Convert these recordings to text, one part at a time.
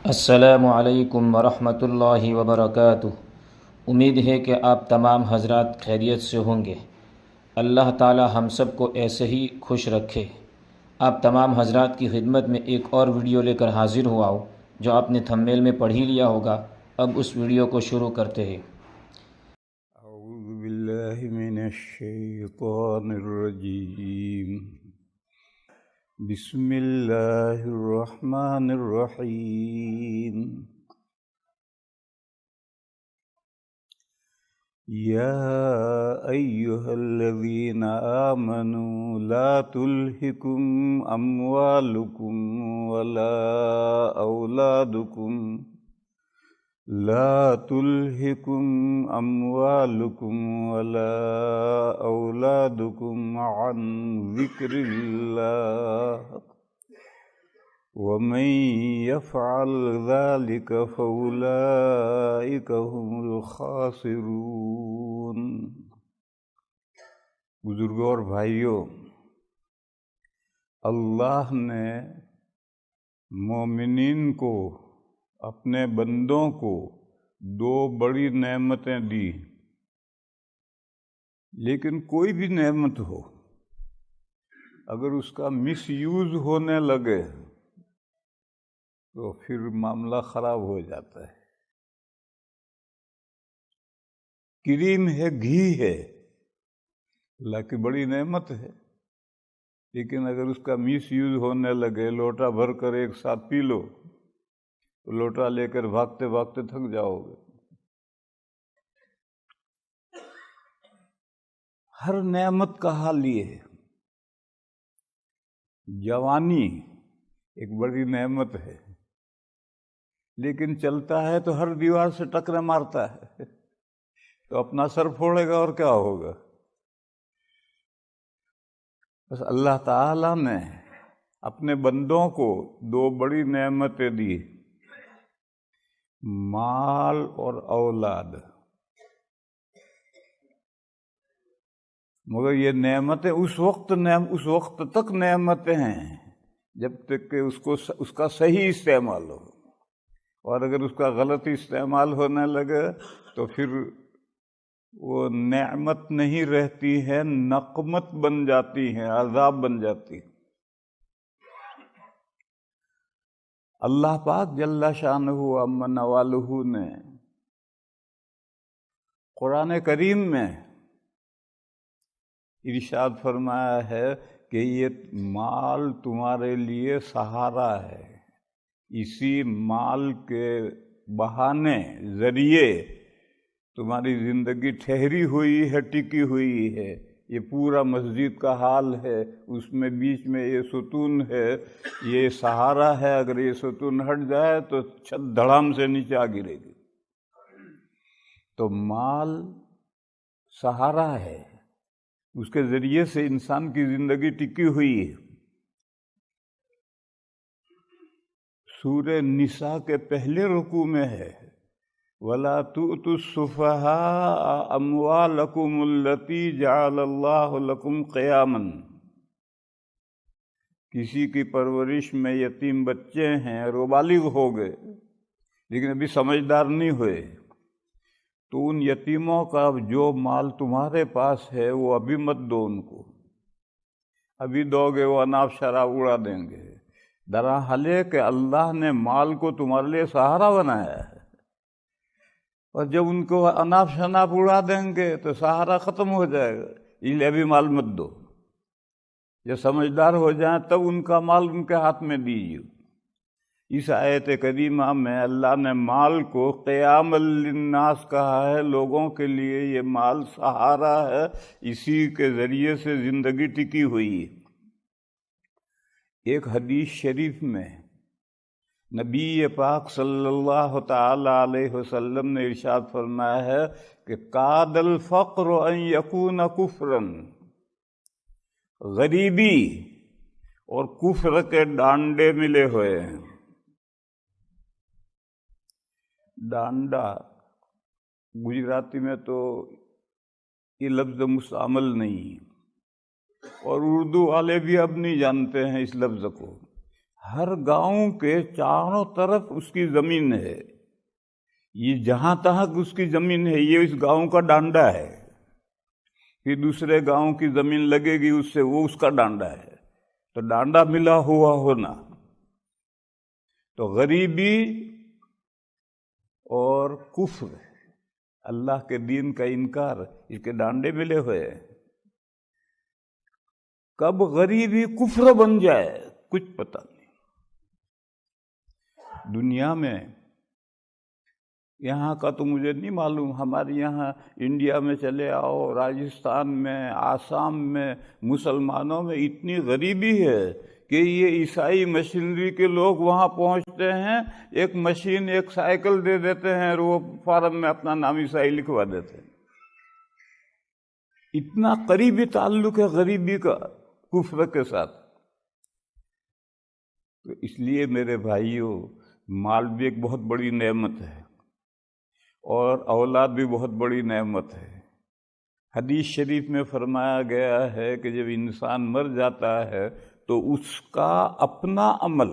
السلام علیکم ورحمۃ اللہ وبرکاتہ۔ امید ہے کہ آپ تمام حضرات خیریت سے ہوں گے۔ اللہ تعالی ہم سب کو ایسے ہی خوش رکھے۔ آپ تمام حضرات کی خدمت میں ایک اور ویڈیو لے کر حاضر ہوا ہوں جو آپ نے تھمبنیل میں پڑھ ہی لیا ہوگا۔ اب اس ویڈیو کو شروع کرتے ہیں۔ اعوذ باللہ من الشیطان الرجیم، بسم اللہ الرحمن الرحیم۔ یا ایہا الذین آمنوا لا تلہکم اموالکم ولا اولادکم لا تلہکم اموالکم ولا اولادکم عن ذکر اللہ ومن یفعل ذلک فاولئک هم الخاسرون۔ بزرگوں اور بھائیوں، اللہ نے مومنین کو، اپنے بندوں کو دو بڑی نعمتیں دی، لیکن کوئی بھی نعمت ہو اگر اس کا مس یوز ہونے لگے تو پھر معاملہ خراب ہو جاتا ہے۔ کریم ہے، گھی ہے، اللہ کی بڑی نعمت ہے، لیکن اگر اس کا مس یوز ہونے لگے، لوٹا بھر کر ایک ساتھ پی لو تو لوٹا لے کر بھاگتے بھاگتے تھک جاؤ گے۔ ہر نعمت کا حال یہ ہے۔ جوانی ایک بڑی نعمت ہے، لیکن چلتا ہے تو ہر دیوار سے ٹکرے مارتا ہے، تو اپنا سر پھوڑے گا اور کیا ہوگا۔ بس اللہ تعالی نے اپنے بندوں کو دو بڑی نعمتیں دی، مال اور اولاد، مگر یہ نعمتیں اس وقت تک نعمتیں ہیں جب تک کہ اس کا صحیح استعمال ہو، اور اگر اس کا غلط استعمال ہونے لگے تو پھر وہ نعمت نہیں رہتی ہے، نقمت بن جاتی ہے، عذاب بن جاتی ہے۔ اللہ پاک جل شانہ عم نوالہ نے قرآن کریم میں ارشاد فرمایا ہے کہ یہ مال تمہارے لیے سہارا ہے، اسی مال کے بہانے ذریعے تمہاری زندگی ٹھہری ہوئی ہے، ٹکی ہوئی ہے۔ یہ پورا مسجد کا حال ہے، اس میں بیچ میں یہ ستون ہے، یہ سہارا ہے، اگر یہ ستون ہٹ جائے تو چھت دھڑام سے نیچے آ گرے گی۔ تو مال سہارا ہے، اس کے ذریعے سے انسان کی زندگی ٹکی ہوئی ہے۔ سورہ نساء کے پہلے رکوع میں ہے، وَلَا تُؤْتُوا السُّفَهَاءَ أَمْوَالَكُمُ الَّتِي جَعَلَ اللَّهُ لَكُمْ قِيَامًا۔ کسی کی پرورش میں یتیم بچے ہیں اور وہ بالغ ہو گئے لیکن ابھی سمجھدار نہیں ہوئے، تو ان یتیموں کا جو مال تمہارے پاس ہے وہ ابھی مت دو ان کو، ابھی دو گے وہ اناپ شراب اڑا دیں گے، درحال ہے کہ اللہ نے مال کو تمہارے لیے سہارا بنایا ہے، اور جب ان کو اناپ شناپ اڑا دیں گے تو سہارا ختم ہو جائے گا، اس لیے ابھی مال مت دو، جب سمجھدار ہو جائیں تب ان کا مال ان کے ہاتھ میں دیجیے۔ اس آیت کریمہ میں اللہ نے مال کو قیام للناس کہا ہے، لوگوں کے لیے یہ مال سہارا ہے، اسی کے ذریعے سے زندگی ٹکی ہوئی ہے۔ ایک حدیث شریف میں نبی پاک صلی اللہ تعالی علیہ وسلم نے ارشاد فرمایا ہے کہ کاد الفقر ان یکون کفرا، غریبی اور کفر کے ڈانڈے ملے ہوئے ہیں۔ ڈانڈا گجراتی میں تو یہ لفظ مستعمل نہیں، اور اردو والے بھی اب نہیں جانتے ہیں اس لفظ کو۔ ہر گاؤں کے چاروں طرف اس کی زمین ہے، یہ جہاں تک اس کی زمین ہے یہ اس گاؤں کا ڈانڈا ہے، پھر دوسرے گاؤں کی زمین لگے گی اس سے، وہ اس کا ڈانڈا ہے، تو ڈانڈا ملا ہوا ہونا، تو غریبی اور کفر، اللہ کے دین کا انکار، اس کے ڈانڈے ملے ہوئے ہیں۔ کب غریبی کفر بن جائے کچھ پتہ نہیں۔ دنیا میں یہاں کا تو مجھے نہیں معلوم، ہمارے یہاں انڈیا میں چلے آؤ، راجستھان میں، آسام میں مسلمانوں میں اتنی غریبی ہے کہ یہ عیسائی مشینری کے لوگ وہاں پہنچتے ہیں، ایک مشین ایک سائیکل دے دیتے ہیں اور وہ فارم میں اپنا نام عیسائی لکھوا دیتے ہیں۔ اتنا قریبی تعلق ہے غریبی کا کفر کے ساتھ۔ تو اس لیے میرے بھائیوں، مال بھی ایک بہت بڑی نعمت ہے اور اولاد بھی بہت بڑی نعمت ہے۔ حدیث شریف میں فرمایا گیا ہے کہ جب انسان مر جاتا ہے تو اس کا اپنا عمل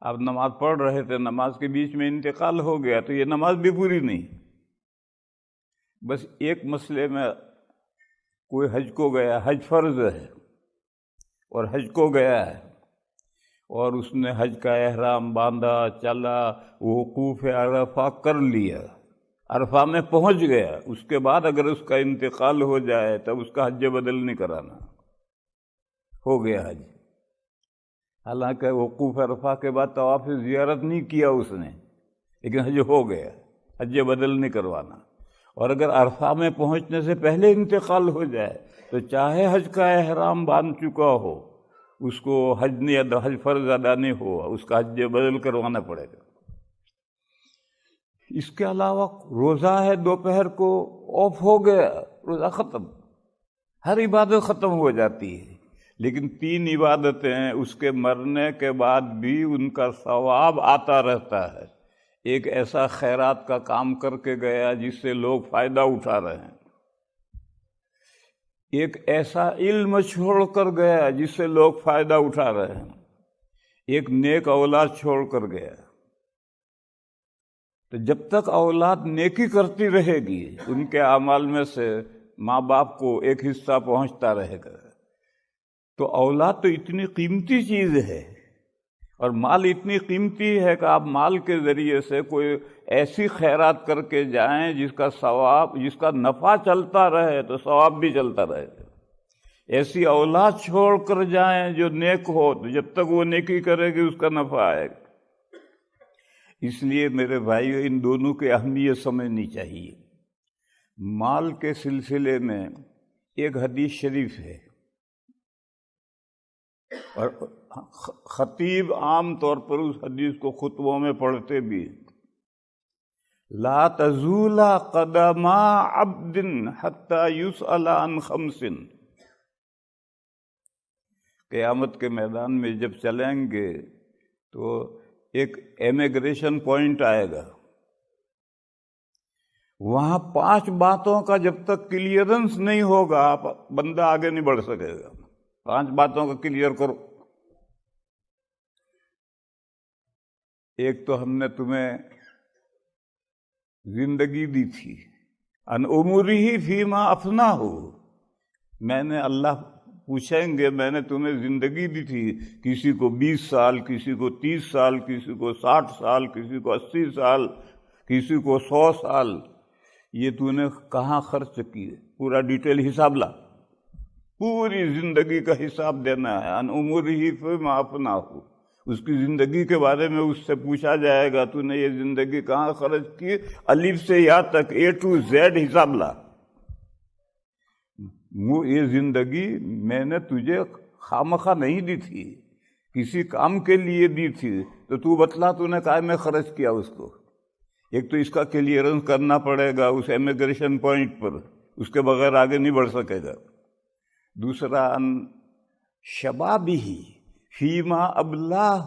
آپ نماز پڑھ رہے تھے، نماز کے بیچ میں انتقال ہو گیا تو یہ نماز بھی پوری نہیں، بس ایک مسئلے میں کوئی حج کو گیا، حج فرض ہے اور حج کو گیا ہے اور اس نے حج کا احرام باندھا، چلا، وقوف عرفہ کر لیا، عرفہ میں پہنچ گیا، اس کے بعد اگر اس کا انتقال ہو جائے تب اس کا حج بدل نہیں کرانا، ہو گیا حج۔ حالانکہ وقوف عرفہ کے بعد طواف زیارت نہیں کیا اس نے، لیکن حج ہو گیا، حج بدل نہیں کروانا۔ اور اگر عرفہ میں پہنچنے سے پہلے انتقال ہو جائے تو چاہے حج کا احرام باندھ چکا ہو، اس کو حج فرض ادا نہیں ہوا، اس کا حج بدل کروانا پڑے گا۔ اس کے علاوہ روزہ ہے، دوپہر کو آف ہو گیا، روزہ ختم، ہر عبادت ختم ہو جاتی ہے، لیکن 3 عبادتیں اس کے مرنے کے بعد بھی ان کا ثواب آتا رہتا ہے۔ ایک ایسا خیرات کا کام کر کے گیا جس سے لوگ فائدہ اٹھا رہے ہیں، ایک ایسا علم چھوڑ کر گیا جس سے لوگ فائدہ اٹھا رہے ہیں، ایک نیک اولاد چھوڑ کر گیا۔ تو جب تک اولاد نیکی کرتی رہے گی ان کے اعمال میں سے ماں باپ کو ایک حصہ پہنچتا رہے گا۔ تو اولاد تو اتنی قیمتی چیز ہے اور مال اتنی قیمتی ہے کہ آپ مال کے ذریعے سے کوئی ایسی خیرات کر کے جائیں جس کا ثواب، جس کا نفع چلتا رہے تو ثواب بھی چلتا رہے۔ ایسی اولاد چھوڑ کر جائیں جو نیک ہو، تو جب تک وہ نیکی کرے گی اس کا نفع آئے گا۔ اس لیے میرے بھائیو، ان دونوں کی اہمیت سمجھنی چاہیے۔ مال کے سلسلے میں ایک حدیث شریف ہے اور خطیب عام طور پر اس حدیث کو خطبوں میں پڑھتے بھی، لا تزول قدم عبد حتی یسأل عن 5۔ قیامت کے میدان میں جب چلیں گے تو ایک امیگریشن پوائنٹ آئے گا، وہاں 5 باتوں کا جب تک کلیئرنس نہیں ہوگا بندہ آگے نہیں بڑھ سکے گا۔ 5 باتوں کا کلیئر کرو۔ ایک تو ہم نے تمہیں زندگی دی تھی، ان عمرہ فیما افناہ، میں نے، اللہ پوچھیں گے میں نے تمہیں زندگی دی تھی، کسی کو 20 سال، کسی کو 30 سال، کسی کو 60 سال، کسی کو 80 سال، کسی کو 100 سال، یہ تو نے کہاں خرچ کی؟ پورا ڈیٹیل حساب لا، پوری زندگی کا حساب دینا ہے۔ ان عمرہ فیما افناہ، اس کی زندگی کے بارے میں اس سے پوچھا جائے گا، تو نے یہ زندگی کہاں خرچ کی، الف سے یا تک A to Z حساب لا۔ یہ زندگی میں نے تجھے خامخواہ نہیں دی تھی، کسی کام کے لیے دی تھی، تو تو بتلا تو نے کہا میں خرچ کیا اس کو۔ ایک تو اس کا کلیئرنس کرنا پڑے گا اس امیگریشن پوائنٹ پر، اس کے بغیر آگے نہیں بڑھ سکے گا۔ دوسرا، ان شبابہ فیما ابلاہ،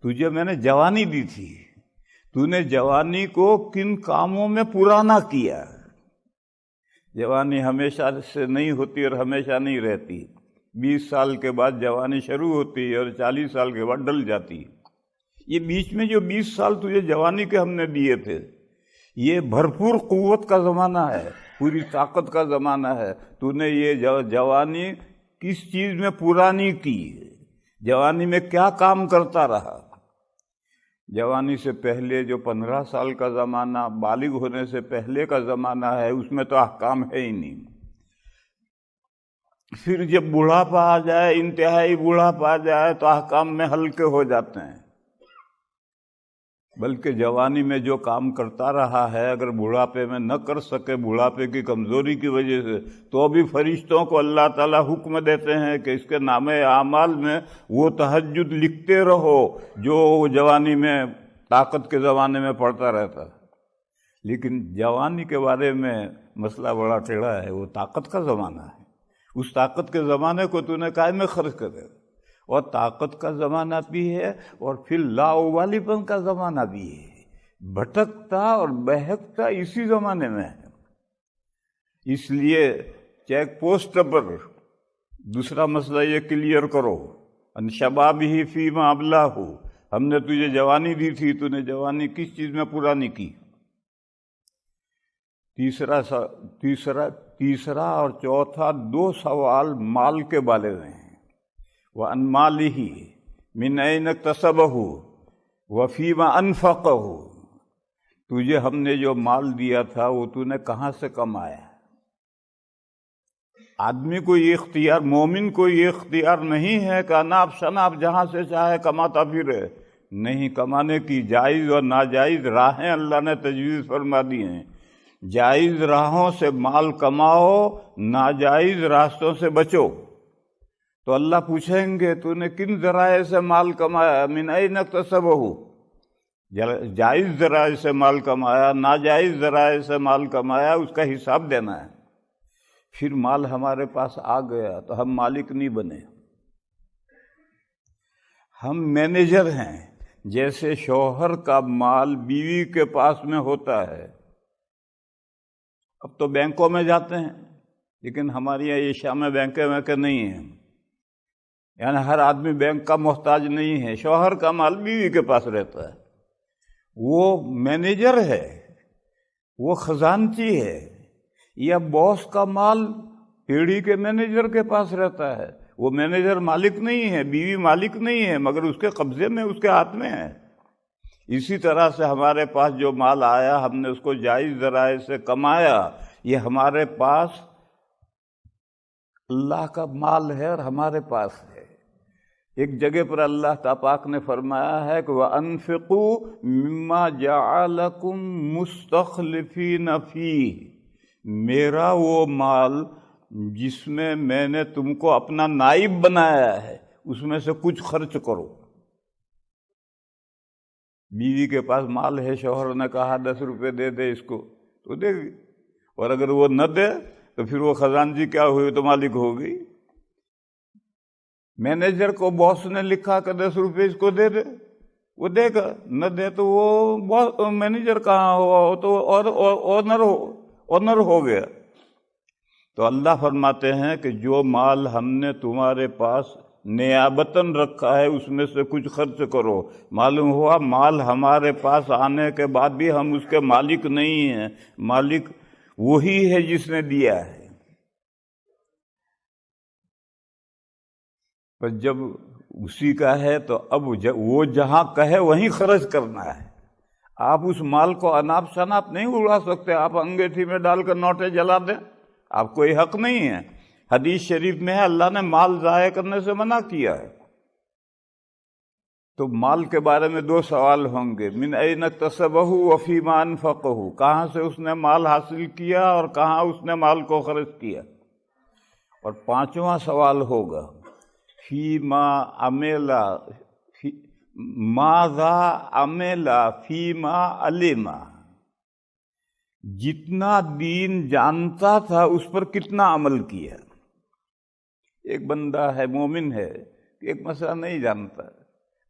تجھے میں نے جوانی دی تھی، تو نے جوانی کو کن کاموں میں پرانا کیا۔ جوانی ہمیشہ سے نہیں ہوتی اور ہمیشہ نہیں رہتی، 20 سال کے بعد جوانی شروع ہوتی ہے اور 40 سال کے بعد ڈل جاتی ہے۔ یہ بیچ میں جو 20 سال تجھے جوانی کے ہم نے دیے تھے، یہ بھرپور قوت کا زمانہ ہے، پوری طاقت کا زمانہ ہے۔ تو نے یہ جوانی کس چیز میں پرانی کی، جوانی میں کیا کام کرتا رہا؟ جوانی سے پہلے جو 15 سال کا زمانہ، بالغ ہونے سے پہلے کا زمانہ ہے، اس میں تو احکام ہے ہی نہیں۔ پھر جب بوڑھاپا آ جائے، انتہائی بوڑھاپا آ جائے، تو احکام میں ہلکے ہو جاتے ہیں۔ بلکہ جوانی میں جو کام کرتا رہا ہے، اگر بوڑھاپے میں نہ کر سکے، بوڑھاپے کی کمزوری کی وجہ سے، تو بھی فرشتوں کو اللہ تعالیٰ حکم دیتے ہیں کہ اس کے نامہ اعمال میں وہ تہجد لکھتے رہو جو جوانی میں طاقت کے زمانے میں پڑھتا رہتا۔ لیکن جوانی کے بارے میں مسئلہ بڑا ٹیڑھا ہے، وہ طاقت کا زمانہ ہے۔ اس طاقت کے زمانے کو تو نے کائے میں خرچ کرے، اور طاقت کا زمانہ بھی ہے، اور پھر لاابالی پن کا زمانہ بھی ہے، بھٹکتا اور بہکتا اسی زمانے میں ہے۔ اس لیے چیک پوسٹ پر دوسرا مسئلہ یہ کلیئر کرو، ان شبابہ فیما ابلاہ، ہم نے تجھے جوانی دی تھی، تو نے جوانی کس چیز میں پرانی کی؟ تیسرا اور چوتھا دو سوال مال کے بارے میں ہیں۔ وَأَنْ مَالِهِ مِنْ أَيْنَ اكْتَسَبَهُ وَفِيمَا أَنْفَقَهُ، تجھے ہم نے جو مال دیا تھا وہ تو نے کہاں سے کمایا؟ آدمی کو یہ اختیار، مومن کو یہ اختیار نہیں ہے کہ اناپ شناپ جہاں سے چاہے کماتا پھرے۔ نہیں، کمانے کی جائز اور ناجائز راہیں اللہ نے تجویز فرما دی ہیں۔ جائز راہوں سے مال کماؤ، ناجائز راستوں سے بچو۔ تو اللہ پوچھیں گے تو نے کن ذرائع سے مال کمایا؟ من این اکتسبہ، جائز ذرائع سے مال کمایا، ناجائز ذرائع سے مال کمایا، اس کا حساب دینا ہے۔ پھر مال ہمارے پاس آ گیا تو ہم مالک نہیں بنے، ہم مینیجر ہیں۔ جیسے شوہر کا مال بیوی کے پاس میں ہوتا ہے، اب تو بینکوں میں جاتے ہیں، لیکن ہماری یہاں ایشیا میں بینکیں نہیں ہیں، یعنی ہر آدمی بینک کا محتاج نہیں ہے۔ شوہر کا مال بیوی کے پاس رہتا ہے، وہ مینیجر ہے، وہ خزانچی ہے۔ یا باس کا مال پیڑھی کے مینیجر کے پاس رہتا ہے، وہ مینیجر مالک نہیں ہے، بیوی مالک نہیں ہے، مگر اس کے قبضے میں، اس کے ہاتھ میں ہے۔ اسی طرح سے ہمارے پاس جو مال آیا، ہم نے اس کو جائز ذرائع سے کمایا، یہ ہمارے پاس اللہ کا مال ہے اور ہمارے پاس ہے۔ ایک جگہ پر اللہ پاک نے فرمایا ہے کہ وَأَنفِقُوا مِمَّا جَعَلَكُم مُسْتَخْلِفِينَ فِيهِ، میرا وہ مال جس میں نے تم کو اپنا نائب بنایا ہے، اس میں سے کچھ خرچ کرو۔ بیوی کے پاس مال ہے، شوہر نے کہا 10 روپے دے دے اس کو، تو دے گی، اور اگر وہ نہ دے تو پھر وہ خزانچی کیا ہوئی؟ تو مالک ہو گئی۔ مینیجر کو باس نے لکھا کہ 10 روپے اس کو دے دے، وہ دے گا، نہ دے تو وہ مینیجر کہاں ہوا، وہ تو اونر ہو گیا۔ تو اللہ فرماتے ہیں کہ جو مال ہم نے تمہارے پاس نیابتاً رکھا ہے، اس میں سے کچھ خرچ کرو۔ معلوم ہوا مال ہمارے پاس آنے کے بعد بھی ہم اس کے مالک نہیں ہیں، مالک وہی ہے جس نے دیا ہے۔ پر جب اسی کا ہے تو اب وہ جہاں کہے وہیں خرچ کرنا ہے۔ آپ اس مال کو اناپ شناپ نہیں اڑا سکتے، آپ انگیٹھی میں ڈال کر نوٹیں جلا دیں، آپ کوئی حق نہیں ہے۔ حدیث شریف میں ہے اللہ نے مال ضائع کرنے سے منع کیا ہے۔ تو مال کے بارے میں 2 سوال ہوں گے، من این اکتسبہ وفیما انفقہ، کہاں سے اس نے مال حاصل کیا اور کہاں اس نے مال کو خرچ کیا۔ اور 5واں سوال ہوگا فیما عملا، ماذا عملا فیما علما، جتنا دین جانتا تھا اس پر کتنا عمل کیا۔ ایک بندہ ہے، مومن ہے، ایک مسئلہ نہیں جانتا،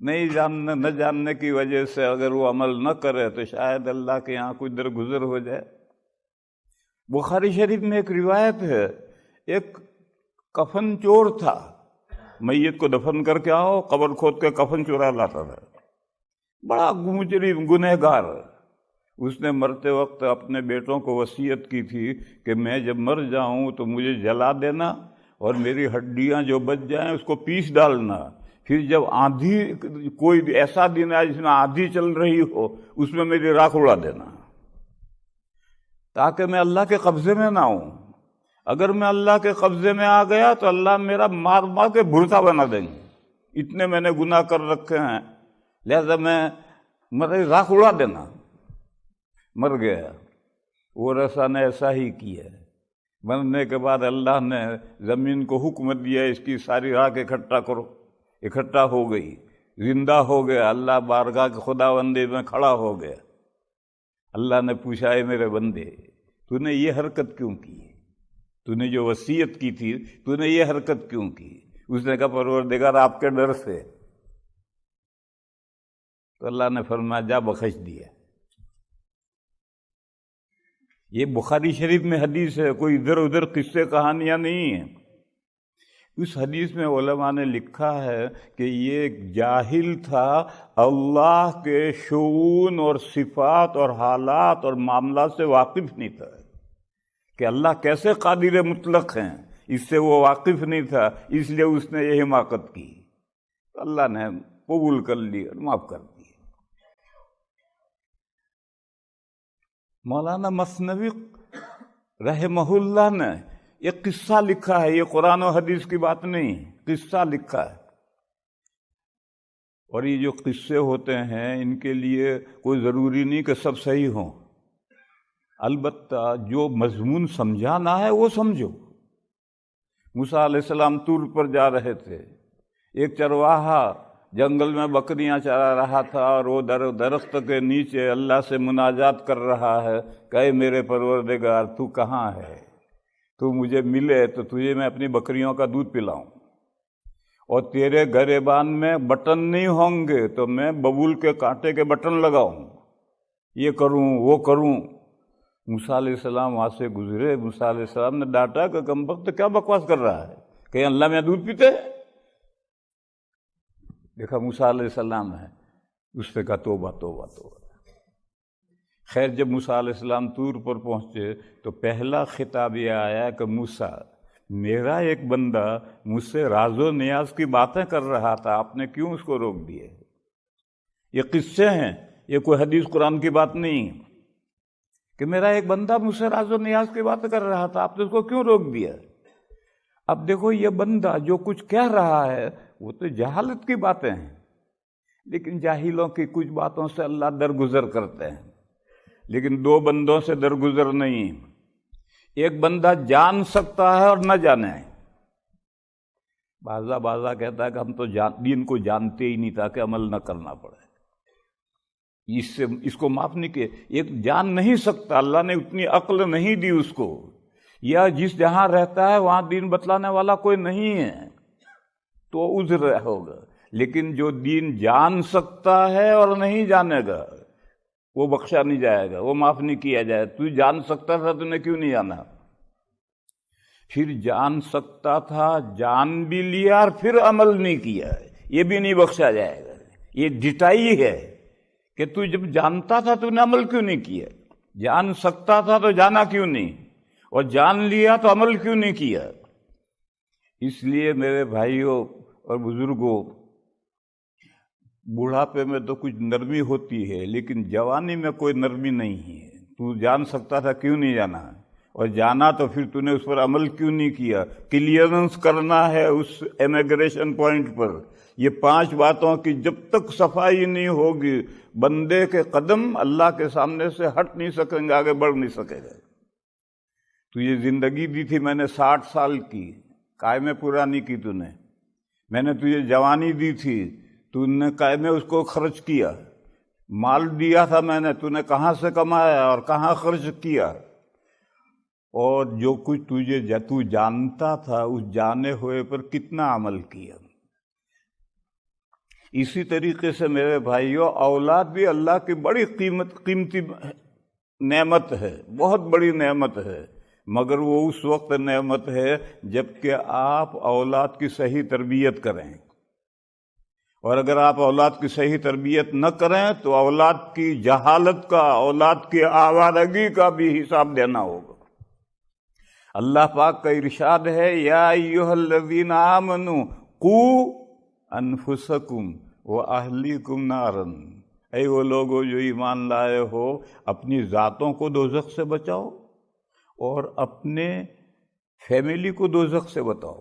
نہ جاننے کی وجہ سے اگر وہ عمل نہ کرے تو شاید اللہ کے یہاں کوئی درگزر ہو جائے۔ بخاری شریف میں ایک روایت ہے، ایک کفن چور تھا، میت کو دفن کر کے آؤ، قبر کھود کے کفن چرا لاتا تھا، بڑا مجرم گنہگار۔ اس نے مرتے وقت اپنے بیٹوں کو وصیت کی تھی کہ میں جب مر جاؤں تو مجھے جلا دینا اور میری ہڈیاں جو بچ جائیں اس کو پیس ڈالنا، پھر جب آندھی، کوئی ایسا دن ہے جس میں آندھی چل رہی ہو، اس میں میری راکھ اڑا دینا، تاکہ میں اللہ کے قبضے میں نہ ہوں۔ اگر میں اللہ کے قبضے میں آ گیا تو اللہ میرا مار مار کے بھرتا بنا دیں گے، اتنے میں نے گناہ کر رکھے ہیں، لہذا میری راکھ اڑا دینا۔ مر گیا۔ وہ رسا نے ایسا ہی کیا۔ مرنے کے بعد اللہ نے زمین کو حکم دیا اس کی ساری راکھ اکٹھا کرو، اکٹھا ہو گئی، زندہ ہو گیا، اللہ بارگاہ کے خداوندی میں کھڑا ہو گیا۔ اللہ نے پوچھا، اے میرے بندے، تو نے یہ حرکت کیوں کی؟ تو نے جو وصیت کی تھی، تو نے یہ حرکت کیوں کی؟ اس نے کہا پروردگار آپ کے ڈر سے۔ تو اللہ نے فرمایا جا بخش دیا۔ یہ بخاری شریف میں حدیث ہے، کوئی ادھر ادھر قصے کہانیاں نہیں ہیں۔ اس حدیث میں علماء نے لکھا ہے کہ یہ ایک جاہل تھا، اللہ کے شؤون اور صفات اور حالات اور معاملات سے واقف نہیں تھا کہ اللہ کیسے قادر مطلق ہیں، اس سے وہ واقف نہیں تھا، اس لیے اس نے یہ حماقت کی۔ اللہ نے قبول کر لی اور معاف کر دی۔ مولانا مثنوی رحمہ اللہ نے ایک قصہ لکھا ہے، یہ قرآن و حدیث کی بات نہیں، قصہ لکھا ہے۔ اور یہ جو قصے ہوتے ہیں ان کے لیے کوئی ضروری نہیں کہ سب صحیح ہوں، البتہ جو مضمون سمجھانا ہے وہ سمجھو۔ موسیٰ علیہ السلام طور پر جا رہے تھے، ایک چرواہا جنگل میں بکریاں چرا رہا تھا اور وہ درخت کے نیچے اللہ سے مناجات کر رہا ہے کہ اے میرے پروردگار تو کہاں ہے؟ تو مجھے ملے تو تجھے میں اپنی بکریوں کا دودھ پلاؤں، اور تیرے گریبان میں بٹن نہیں ہوں گے تو میں ببول کے کانٹے کے بٹن لگاؤں، یہ کروں وہ کروں۔ موسیٰ علیہ السلام وہاں سے گزرے، موسیٰ علیہ السلام نے ڈانٹا کہ کمبخت کیا بکواس کر رہا ہے، کہ اللہ میں دودھ پیتے؟ دیکھا موسیٰ علیہ السلام ہے، اس نے کہا توبہ توبہ توبہ۔ خیر جب موسیٰ علیہ السلام طور پر پہنچے تو پہلا خطاب یہ آیا کہ موسیٰ، میرا ایک بندہ مجھ سے راز و نیاز کی باتیں کر رہا تھا، آپ نے کیوں اس کو روک دیے؟ یہ قصے ہیں، یہ کوئی حدیث قرآن کی بات نہیں کہ میرا ایک بندہ مجھ سے راز و نیاز کی باتیں کر رہا تھا، آپ نے اس کو کیوں روک دیا؟ اب دیکھو یہ بندہ جو کچھ کہہ رہا ہے وہ تو جہالت کی باتیں ہیں، لیکن جاہلوں کی کچھ باتوں سے اللہ درگزر کرتے ہیں، لیکن دو بندوں سے درگزر نہیں۔ ایک بندہ جان سکتا ہے اور نہ جانے۔ بازا کہتا ہے کہ ہم تو دین کو جانتے ہی نہیں تاکہ عمل نہ کرنا پڑے، اس کو معاف نہیں کیا۔ ایک جان نہیں سکتا، اللہ نے اتنی عقل نہیں دی اس کو، یا جس جہاں رہتا ہے وہاں دین بتلانے والا کوئی نہیں ہے تو عذر ہوگا، لیکن جو دین جان سکتا ہے اور نہیں جانے گا وہ بخشا نہیں جائے گا، وہ معاف نہیں کیا جائے۔ تو جان سکتا تھا، تو نے کیوں نہیں جانا؟ پھر جان سکتا تھا، جان بھی لیا اور پھر عمل نہیں کیا، یہ بھی نہیں بخشا جائے گا۔ یہ ڈٹائی ہے کہ تو جب جانتا تھا تو نے عمل کیوں نہیں کیا؟ جان سکتا تھا تو جانا کیوں نہیں؟ اور جان لیا تو عمل کیوں نہیں کیا؟ اس لیے میرے بھائیوں اور بزرگوں، بوڑھاپے میں تو کچھ نرمی ہوتی ہے لیکن جوانی میں کوئی نرمی نہیں ہے۔ تو جان سکتا تھا، کیوں نہیں جانا؟ اور جانا تو پھر تو نے اس پر عمل کیوں نہیں کیا؟ کلیئرنس کرنا ہے اس امیگریشن پوائنٹ پر۔ یہ 5 باتوں کی جب تک صفائی نہیں ہوگی، بندے کے قدم اللہ کے سامنے سے ہٹ نہیں سکیں گے، آگے بڑھ نہیں سکے گا۔ تو یہ زندگی دی تھی میں نے 60 سال کی، قائمیں پورا نہیں کی تو نے۔ میں نے تجھے جوانی دی تھی، تو نے قائمیں اس کو خرچ کیا۔ مال دیا تھا میں نے، تو نے کہاں سے کمایا اور کہاں خرچ کیا؟ اور جو کچھ تو جانتا تھا اس جانے ہوئے پر کتنا عمل کیا؟ اسی طریقے سے میرے بھائیوں، اولاد بھی اللہ کی بڑی قیمتی نعمت ہے، بہت بڑی نعمت ہے۔ مگر وہ اس وقت نعمت ہے جب کہ آپ اولاد کی صحیح تربیت کریں، اور اگر آپ اولاد کی صحیح تربیت نہ کریں تو اولاد کی جہالت کا، اولاد کی آوارگی کا بھی حساب دینا ہوگا۔ اللہ پاک کا ارشاد ہے، یا ایھا الذین آمنوا قوا انفسکم واہلیکم نارا، اے وہ لوگو جو ایمان لائے ہو، اپنی ذاتوں کو دوزخ سے بچاؤ اور اپنے فیملی کو دوزخ سے بچاؤ۔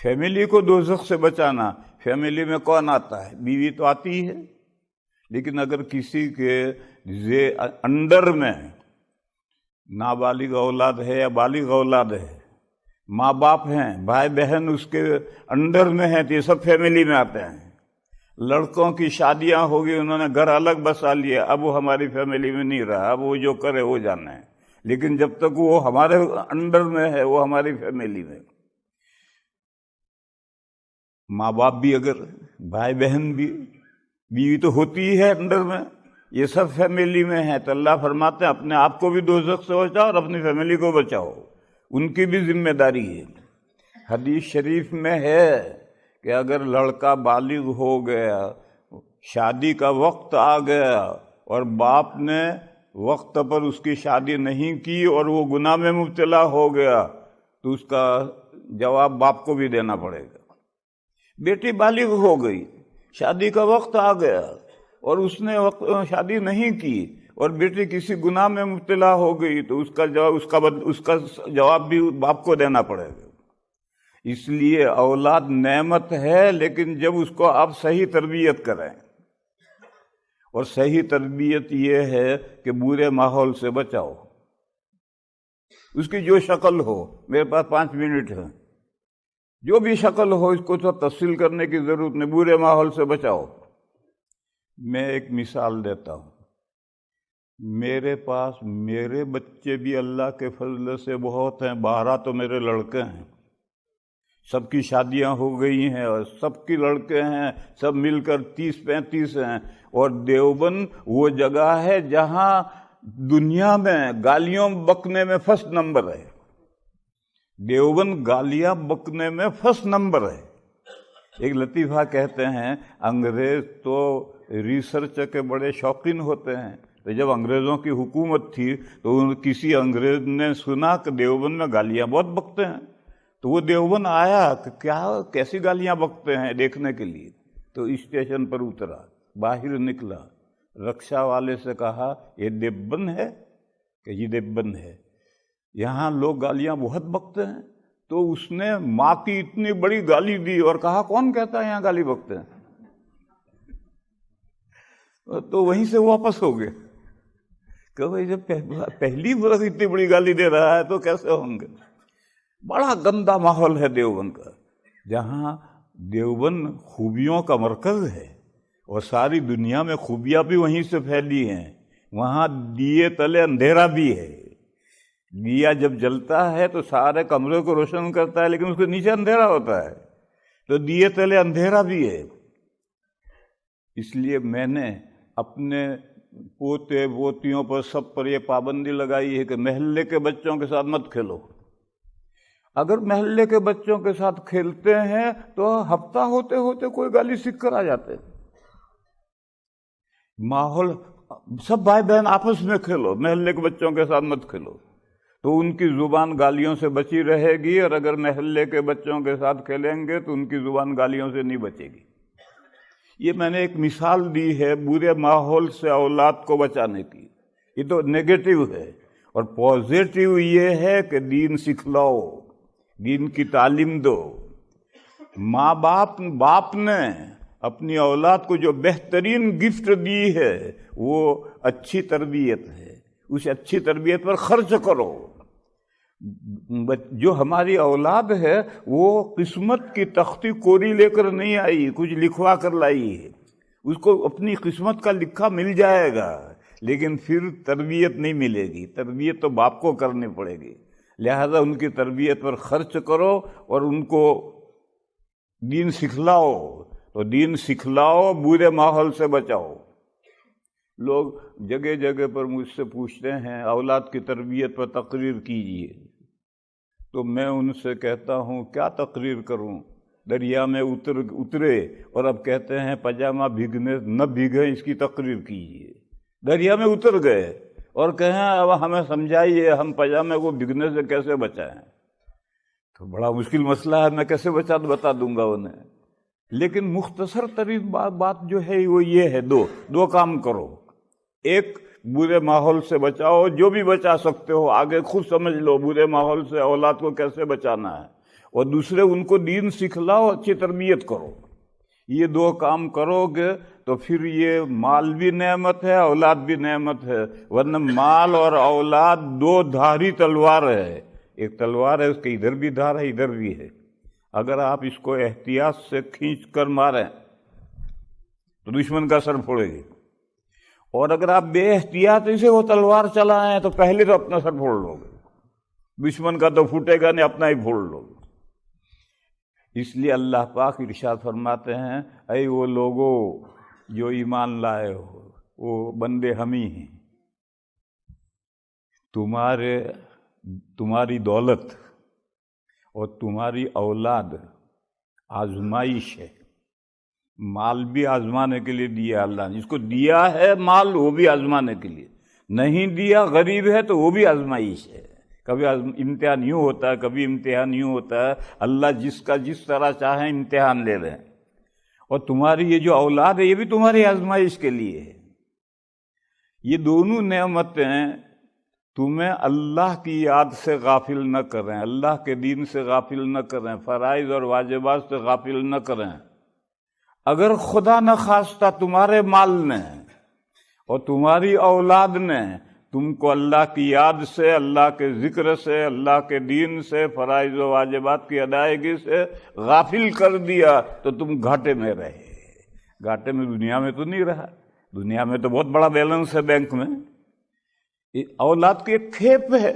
فیملی کو دوزخ سے بچانا، فیملی میں کون آتا ہے؟ بیوی تو آتی ہے، لیکن اگر کسی کے انڈر میں نابالغ اولاد ہے یا بالغ اولاد ہے، ماں باپ ہیں، بھائی بہن اس کے انڈر میں ہیں، تو یہ سب فیملی میں آتے ہیں۔ لڑکوں کی شادیاں ہوگی، انہوں نے گھر الگ بسا لیا، اب وہ ہماری فیملی میں نہیں رہا، اب وہ جو کرے وہ جانا ہے، لیکن جب تک وہ ہمارے انڈر میں ہے، وہ ہماری فیملی میں۔ ماں باپ بھی، اگر بھائی بہن بھی، بیوی تو ہوتی ہے انڈر میں، یہ سب فیملی میں ہیں، تو اللہ فرماتے ہیں اپنے آپ کو بھی دوزخ سے بچاؤ اور اپنی فیملی کو بچاؤ، ان کی بھی ذمہ داری ہے۔ حدیث شریف میں ہے کہ اگر لڑکا بالغ ہو گیا، شادی کا وقت آ گیا اور باپ نے وقت پر اس کی شادی نہیں کی اور وہ گناہ میں مبتلا ہو گیا، تو اس کا جواب باپ کو بھی دینا پڑے گا۔ بیٹی بالغ ہو گئی، شادی کا وقت آ گیا اور اس نے شادی نہیں کی اور بیٹی کسی گناہ میں مبتلا ہو گئی، تو اس کا جواب بھی باپ کو دینا پڑے گا۔ اس لیے اولاد نعمت ہے، لیکن جب اس کو آپ صحیح تربیت کریں، اور صحیح تربیت یہ ہے کہ برے ماحول سے بچاؤ۔ اس کی جو شکل ہو، میرے پاس 5 منٹ ہے، جو بھی شکل ہو، اس کو تو تفصیل کرنے کی ضرورت نہیں، برے ماحول سے بچاؤ۔ میں ایک مثال دیتا ہوں، میرے پاس میرے بچے بھی اللہ کے فضل سے بہت ہیں، 12 تو میرے لڑکے ہیں، سب کی شادیاں ہو گئی ہیں اور سب کی لڑکے ہیں، سب مل کر 30-35 ہیں، اور دیوبند وہ جگہ ہے جہاں دنیا میں گالیوں بکنے میں فرسٹ نمبر ہے۔ دیوبند گالیاں بکنے میں فرسٹ نمبر ہے۔ ایک لطیفہ کہتے ہیں، انگریز تو ریسرچ کے بڑے شوقین ہوتے ہیں، تو جب انگریزوں کی حکومت تھی تو کسی انگریز نے سنا کہ دیوبند میں گالیاں بہت بکتے ہیں، تو وہ دیوبند آیا کہ کیسی گالیاں بکتے ہیں دیکھنے کے لیے، تو اسٹیشن پر اترا، باہر نکلا، رکشا والے سے کہا یہ دیوبند ہے؟ کہ یہ دیوبند ہے، یہاں لوگ گالیاں بہت بکتے ہیں۔ تو اس نے ماں کی اتنی بڑی گالی دی اور کہا کون کہتا ہے یہاں گالی بکتے ہیں؟ تو وہیں سے واپس ہو گئے کہ بھائی جب پہلی بار اتنی بڑی گالی دے رہا ہے تو کیسے ہوں گے۔ بڑا گندا ماحول ہے دیوبند کا، جہاں دیوبند خوبیوں کا مرکز ہے اور ساری دنیا میں خوبیاں بھی وہیں سے پھیلی ہیں۔ وہاں دیے تلے اندھیرا بھی ہے، دیا جب جلتا ہے تو سارے کمرے کو روشن کرتا ہے، لیکن اس کے نیچے اندھیرا ہوتا ہے، تو دیے تلے اندھیرا بھی ہے۔ اس لیے میں نے اپنے پوتے پوتیوں پر سب پر یہ پابندی لگائی ہے کہ محلے کے بچوں کے ساتھ مت کھیلو۔ اگر محلے کے بچوں کے ساتھ کھیلتے ہیں تو ہفتہ ہوتے ہوتے کوئی گالی سیکھ کر آ جاتے۔ ماحول سب بھائی بہن آپس میں کھیلو، محلے کے بچوں کے ساتھ مت کھیلو، تو ان کی زبان گالیوں سے بچی رہے گی، اور اگر محلے کے بچوں کے ساتھ کھیلیں گے تو ان کی زبان گالیوں سے نہیں بچے گی۔ یہ میں نے ایک مثال دی ہے برے ماحول سے اولاد کو بچانے کی، یہ تو نیگیٹو ہے، اور پازیٹو یہ ہے کہ دین سکھلاؤ، دین کی تعلیم دو۔ ماں باپ نے اپنی اولاد کو جو بہترین گفٹ دی ہے وہ اچھی تربیت ہے، اس اچھی تربیت پر خرچ کرو۔ جو ہماری اولاد ہے وہ قسمت کی تختی کوری لے کر نہیں آئی، کچھ لکھوا کر لائی ہے، اس کو اپنی قسمت کا لکھا مل جائے گا، لیکن پھر تربیت نہیں ملے گی، تربیت تو باپ کو کرنی پڑے گی۔ لہذا ان کی تربیت پر خرچ کرو اور ان کو دین سکھلاؤ، تو دین سکھلاؤ، برے ماحول سے بچاؤ۔ لوگ جگہ جگہ پر مجھ سے پوچھتے ہیں اولاد کی تربیت پر تقریر کیجیے، تو میں ان سے کہتا ہوں کیا تقریر کروں؟ دریا میں اترے اور اب کہتے ہیں پاجامہ بھیگنے نہ بھیگے اس کی تقریر کیجیے۔ دریا میں اتر گئے اور کہیں اب ہمیں سمجھائیے ہم پاجامے کو بھیگنے سے کیسے بچائیں؟ تو بڑا مشکل مسئلہ ہے، میں کیسے بتا دوں گا انہیں۔ لیکن مختصر ترین بات جو ہے وہ یہ ہے، دو کام کرو۔ ایک، برے ماحول سے بچاؤ، جو بھی بچا سکتے ہو، آگے خود سمجھ لو برے ماحول سے اولاد کو کیسے بچانا ہے، اور دوسرے ان کو دین سکھلاؤ، اچھی تربیت کرو۔ یہ دو کام کرو گے تو پھر یہ مال بھی نعمت ہے، اولاد بھی نعمت ہے، ورنہ مال اور اولاد دو دھاری تلوار ہے۔ ایک تلوار ہے، اس کے ادھر بھی دھار ہے ادھر بھی ہے، اگر آپ اس کو احتیاط سے کھینچ کر ماریں تو دشمن کا سر پھوڑے گی، اور اگر آپ بے احتیاطی سے وہ تلوار چلائیں تو پہلے تو اپنا سر پھوڑ لو گے، دشمن کا تو پھوٹے گا نہیں، اپنا ہی پھوڑ لو گے۔ اس لیے اللہ پاک ارشاد فرماتے ہیں، اے وہ لوگوں جو ایمان لائے ہو، وہ بندے ہم ہی ہیں، تمہاری دولت اور تمہاری اولاد آزمائش ہے۔ مال بھی آزمانے کے لیے دیا اللہ نے، جس کو دیا ہے مال وہ بھی آزمانے کے لیے، نہیں دیا غریب ہے تو وہ بھی آزمائش ہے۔ کبھی امتحان یوں ہوتا ہے، کبھی امتحان یوں ہوتا ہے، اللہ جس کا جس طرح چاہے امتحان لے رہے ہیں۔ اور تمہاری یہ جو اولاد ہے یہ بھی تمہاری آزمائش کے لیے ہے۔ یہ دونوں نعمتیں تمہیں اللہ کی یاد سے غافل نہ کریں، اللہ کے دین سے غافل نہ کریں، فرائض اور واجبات سے غافل نہ کریں۔ اگر خدا نہ خواستہ تمہارے مال نے اور تمہاری اولاد نے تم کو اللہ کی یاد سے، اللہ کے ذکر سے، اللہ کے دین سے، فرائض و واجبات کی ادائیگی سے غافل کر دیا تو تم گھاٹے میں رہے۔ گھاٹے میں دنیا میں تو نہیں رہا، دنیا میں تو بہت بڑا بیلنس ہے بینک میں، اولاد کی ایک کھیپ ہے،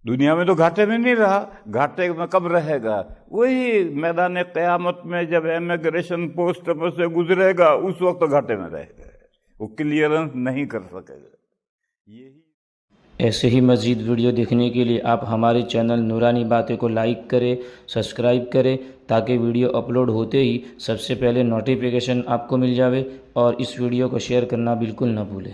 دنیا میں تو گھاٹے میں نہیں رہا۔ گھاٹے میں کب رہے گا؟ وہی میدان قیامت میں جب امیگریشن پوسٹ پر سے گزرے گا، اس وقت گھاٹے میں رہے گا، وہ کلیئرنس نہیں کر سکے گا۔ ایسے ہی مزید ویڈیو دیکھنے کے لیے آپ ہمارے چینل نورانی باتیں کو لائک کریں، سبسکرائب کریں، تاکہ ویڈیو اپلوڈ ہوتے ہی سب سے پہلے نوٹیفیکیشن آپ کو مل جاوے، اور اس ویڈیو کو شیئر کرنا بالکل نہ بھولیں۔